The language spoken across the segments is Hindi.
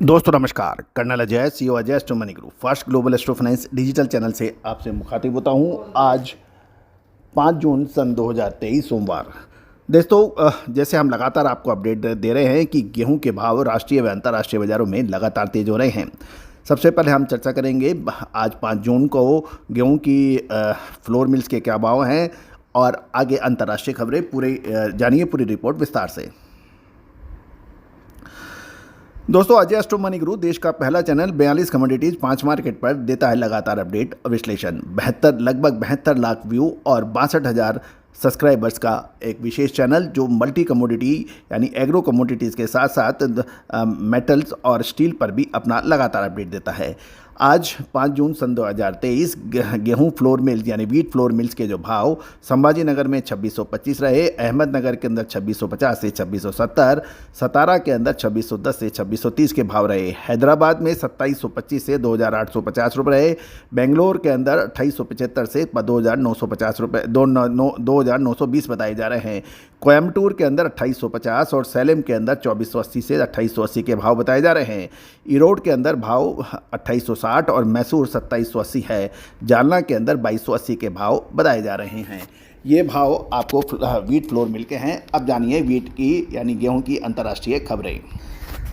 दोस्तों नमस्कार, colonel Ajay CEO Ajay astro money group first global astro finance digital channel से आपसे मुखातिब होता हूं। आज 5 जून सन 2023 सोमवार। दोस्तों जैसे हम लगातार आपको अपडेट दे रहे हैं कि गेहूं के भाव राष्ट्रीय व अंतर्राष्ट्रीय बाजारों में लगातार तेज हो रहे हैं। सबसे पहले हम चर्चा करेंगे आज 5 जून को गेहूं की फ्लोर मिल्स के क्या भाव हैं और आगे अंतर्राष्ट्रीय खबरें जानिए पूरी रिपोर्ट विस्तार से। दोस्तों अजय एस्ट्रो मनी ग्रुप देश का पहला चैनल 42 कमोडिटीज 5 मार्केट पर देता है लगातार अपडेट और विश्लेषण। लगभग 72 लाख व्यू और 62,000 सब्सक्राइबर्स का एक विशेष चैनल जो मल्टी कमोडिटी यानी एग्रो कमोडिटीज़ के साथ साथ मेटल्स और स्टील पर भी अपना लगातार अपडेट देता है। आज 5 जून सन 2023 गेहूं फ्लोर मिल्स यानी वीट फ्लोर मिल्स के जो भाव संभाजी नगर में 2625 रहे, अहमदनगर के अंदर 2650 से 2670, सतारा के अंदर 2610 से 2630 के भाव रहे, हैदराबाद में 2725 से 2850 रुपये रहे, बेंगलोर के अंदर 2875 से 2950 रुपये 2920 बताए जा रहे हैं, कोयम्बटूर के अंदर 2850 और सैलेम के अंदर 2480 से 2880 के भाव बताए जा रहे हैं, ईरोड के अंदर भाव 2860 और मैसूर 2780 है, जालना के अंदर 2280 के भाव बताए जा रहे हैं। ये भाव आपको वीट फ्लोर मिल के हैं। अब जानिए वीट की यानी गेहूं की अंतर्राष्ट्रीय खबरें।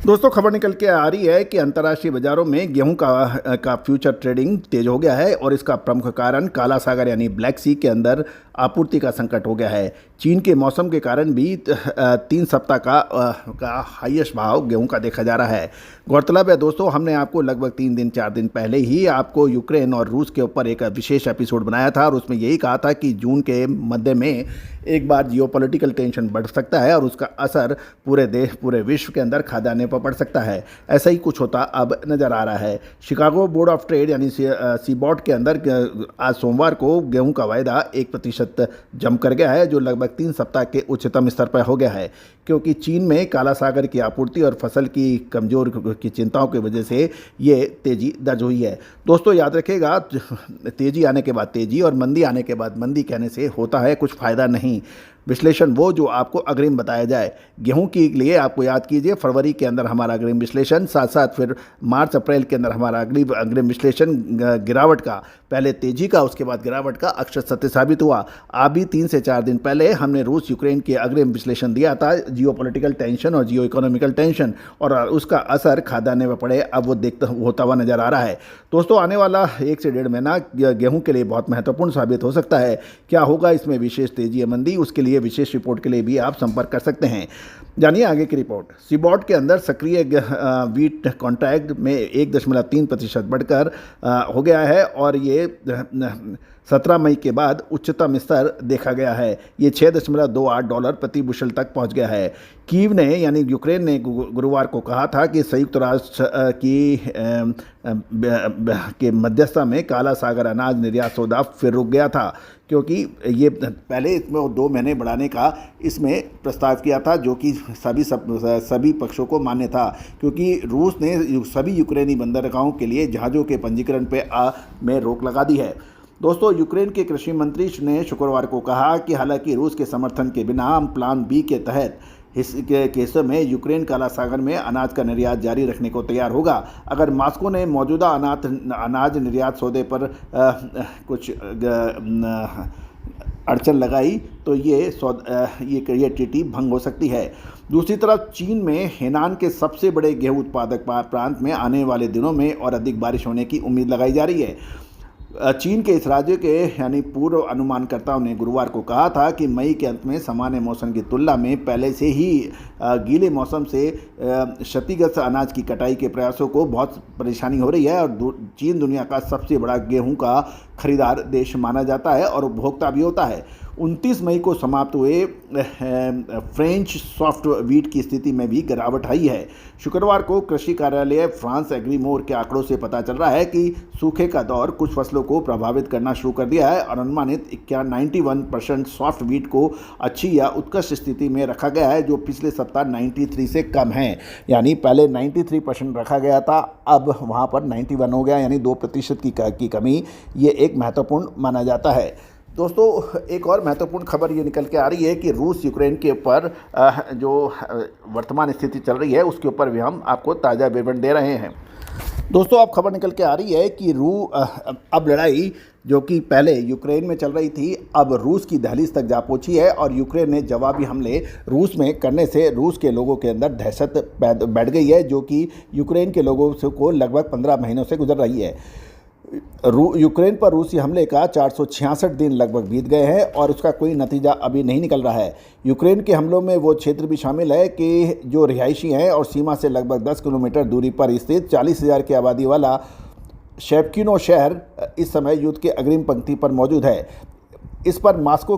दोस्तों खबर निकल के आ रही है कि अंतर्राष्ट्रीय बाजारों में गेहूं का फ्यूचर ट्रेडिंग तेज हो गया है और इसका प्रमुख कारण काला सागर यानी ब्लैक सी के अंदर आपूर्ति का संकट हो गया है। चीन के मौसम के कारण भी 3 सप्ताह का हाईएस्ट भाव गेहूं का देखा जा रहा है। गौरतलब है दोस्तों, हमने आपको लगभग 3-4 दिन पहले ही आपको यूक्रेन और रूस के ऊपर एक विशेष एपिसोड बनाया था और उसमें यही कहा था कि जून के मध्य में एक बार जियोपॉलिटिकल टेंशन बढ़ सकता है और उसका असर पूरे विश्व के अंदर खाद्यान्न पर पड़ सकता है। ऐसा ही कुछ होता अब नज़र आ रहा है। शिकागो बोर्ड ऑफ ट्रेड यानी सीबॉट के अंदर आज सोमवार को गेहूं का वायदा 1% जम कर गया है जो लगभग 3 सप्ताह के उच्चतम स्तर पर हो गया है, क्योंकि चीन में काला सागर की आपूर्ति और फसल की कमजोर की चिंताओं की वजह से ये तेजी दर्ज हुई है। दोस्तों याद रखिएगा, तेजी आने के बाद तेजी और मंदी आने के बाद मंदी कहने से होता है कुछ फ़ायदा नहीं। विश्लेषण वो जो आपको अग्रिम बताया जाए। गेहूं के लिए आपको याद कीजिए फरवरी के अंदर हमारा अग्रिम विश्लेषण, साथ साथ फिर मार्च अप्रैल के अंदर हमारा अग्रिम विश्लेषण गिरावट का, पहले तेजी का उसके बाद गिरावट का अक्षर सत्य साबित हुआ। अभी 3 से 4 दिन पहले हमने रूस यूक्रेन के अग्रिम विश्लेषण दिया था, जियोपॉलिटिकल टेंशन और जियो इकोनॉमिकल टेंशन, और उसका असर खाद्यान्न में पड़े अब वो होता हुआ नजर आ रहा है। दोस्तों आने वाला 1 से 1.5 महीना गेहूं के लिए बहुत महत्वपूर्ण साबित हो सकता है। क्या होगा इसमें विशेष तेजी या मंदी, उसके लिए विशेष रिपोर्ट के लिए भी आप संपर्क कर सकते हैं। जानिए आगे की रिपोर्ट। सीबॉट के अंदर सक्रिय वीट कॉन्ट्रैक्ट में 1.3% बढ़कर हो गया है और ये 17 मई के बाद उच्चतम स्तर देखा गया है। ये $6.28 प्रति बुशल तक पहुंच गया है। कीव ने यानी यूक्रेन ने गुरुवार को कहा था कि संयुक्त राष्ट्र के मध्यस्थता में काला सागर अनाज निर्यात सौदा फिर रुक गया था, क्योंकि ये पहले इसमें 2 महीने बढ़ाने का इसमें प्रस्ताव किया था जो कि सभी पक्षों को मान्य था, क्योंकि रूस ने सभी यूक्रेनी बंदरगाहों के लिए जहाज़ों के पंजीकरण में रोक लगा दी है। दोस्तों यूक्रेन के कृषि मंत्री ने शुक्रवार को कहा कि हालांकि रूस के समर्थन के बिना प्लान बी के तहत के केसों में यूक्रेन काला सागर में अनाज का निर्यात जारी रखने को तैयार होगा। अगर मॉस्को ने मौजूदा अनाज निर्यात सौदे पर कुछ अड़चन लगाई तो ये ट्रीटी भंग हो सकती है। दूसरी तरफ चीन में हेनान के सबसे बड़े गेहूं उत्पादक प्रांत में आने वाले दिनों में और अधिक बारिश होने की उम्मीद लगाई जा रही है। चीन के इस राज्य के यानी पूर्व अनुमानकर्ताओं ने गुरुवार को कहा था कि मई के अंत में सामान्य मौसम की तुलना में पहले से ही गीले मौसम से क्षतिग्रस्त अनाज की कटाई के प्रयासों को बहुत परेशानी हो रही है और चीन दुनिया का सबसे बड़ा गेहूं का खरीदार देश माना जाता है और उपभोक्ता भी होता है। 29 मई को समाप्त हुए फ्रेंच सॉफ्ट वीट की स्थिति में भी गिरावट आई है। शुक्रवार को कृषि कार्यालय फ्रांस एग्रीमोर के आंकड़ों से पता चल रहा है कि सूखे का दौर कुछ फसलों को प्रभावित करना शुरू कर दिया है और अनुमानित 91% सॉफ्ट वीट को अच्छी या उत्कृष्ट स्थिति में रखा गया है, जो पिछले सप्ताह 93 से कम है। यानी पहले 93% रखा गया था, अब वहाँ पर 91 हो गया, यानी 2% की कमी। ये एक महत्वपूर्ण माना जाता है। दोस्तों एक और महत्वपूर्ण खबर ये निकल के आ रही है कि रूस यूक्रेन के ऊपर जो वर्तमान स्थिति चल रही है उसके ऊपर भी हम आपको ताज़ा विवरण दे रहे हैं। दोस्तों अब खबर निकल के आ रही है कि अब लड़ाई जो कि पहले यूक्रेन में चल रही थी अब रूस की दहलीज तक जा पहुंची है और यूक्रेन ने जवाबी हमले रूस में करने से रूस के लोगों के अंदर दहशत बैठ गई है, जो कि यूक्रेन के लोगों को लगभग 15 महीनों से गुजर रही है। यूक्रेन पर रूसी हमले का 466 दिन लगभग बीत गए हैं और उसका कोई नतीजा अभी नहीं निकल रहा है। यूक्रेन के हमलों में वो क्षेत्र भी शामिल है कि जो रिहायशी हैं और सीमा से लगभग 10 किलोमीटर दूरी पर स्थित 40,000 की आबादी वाला शेपकिनो शहर इस समय युद्ध के अग्रिम पंक्ति पर मौजूद है। इस पर मास्को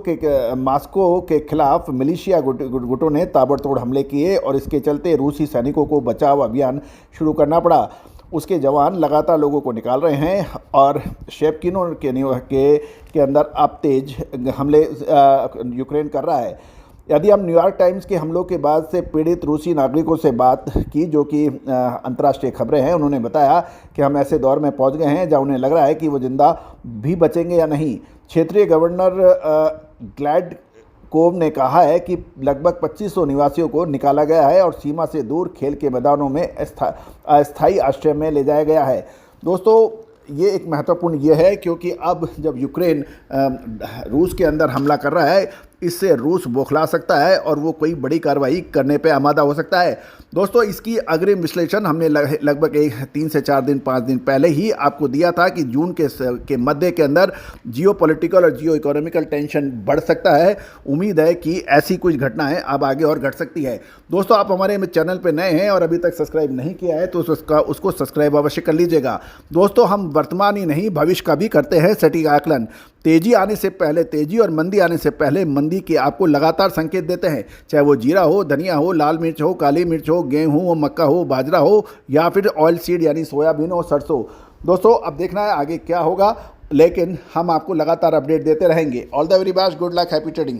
के खिलाफ मिलिशिया गुटों ने ताबड़तोड़ हमले किए और इसके चलते रूसी सैनिकों को बचाव अभियान शुरू करना पड़ा। उसके जवान लगातार लोगों को निकाल रहे हैं और शेपकिनो के अंदर अब तेज हमले यूक्रेन कर रहा है। यदि हम न्यूयॉर्क टाइम्स के हमलों के बाद से पीड़ित रूसी नागरिकों से बात की, जो कि अंतर्राष्ट्रीय खबरें हैं, उन्होंने बताया कि हम ऐसे दौर में पहुंच गए हैं जहां उन्हें लग रहा है कि वो जिंदा भी बचेंगे या नहीं। क्षेत्रीय गवर्नर ग्लैडकोव ने कहा है कि लगभग 2500 निवासियों को निकाला गया है और सीमा से दूर खेल के मैदानों में अस्थायी आश्रय में ले जाया गया है। दोस्तों ये एक महत्वपूर्ण ये है क्योंकि अब जब यूक्रेन रूस के अंदर हमला कर रहा है, इससे रूस बौखला सकता है और वो कोई बड़ी कार्रवाई करने पे आमादा हो सकता है। दोस्तों इसकी अग्रिम विश्लेषण हमने लगभग 3 से 4 दिन 5 दिन पहले ही आपको दिया था कि जून के मध्य के अंदर जियोपॉलिटिकल और जियो इकोनॉमिकल टेंशन बढ़ सकता है। उम्मीद है कि ऐसी कुछ घटनाएं अब आगे और घट सकती है। दोस्तों आप हमारे चैनल पर नए हैं और अभी तक सब्सक्राइब नहीं किया है तो उसको सब्सक्राइब अवश्य कर लीजिएगा। दोस्तों हम वर्तमान ही नहीं भविष्य का भी करते हैं सटीक आकलन। तेजी आने से पहले तेजी और मंदी आने से पहले मंदी के आपको लगातार संकेत देते हैं, चाहे वो जीरा हो, धनिया हो, लाल मिर्च हो, काली मिर्च हो, गेहूं हो, मक्का हो, बाजरा हो या फिर ऑयल सीड यानी सोयाबीन हो, सरसों। दोस्तों अब देखना है आगे क्या होगा, लेकिन हम आपको लगातार अपडेट देते रहेंगे। All the very best, good luck, happy trading.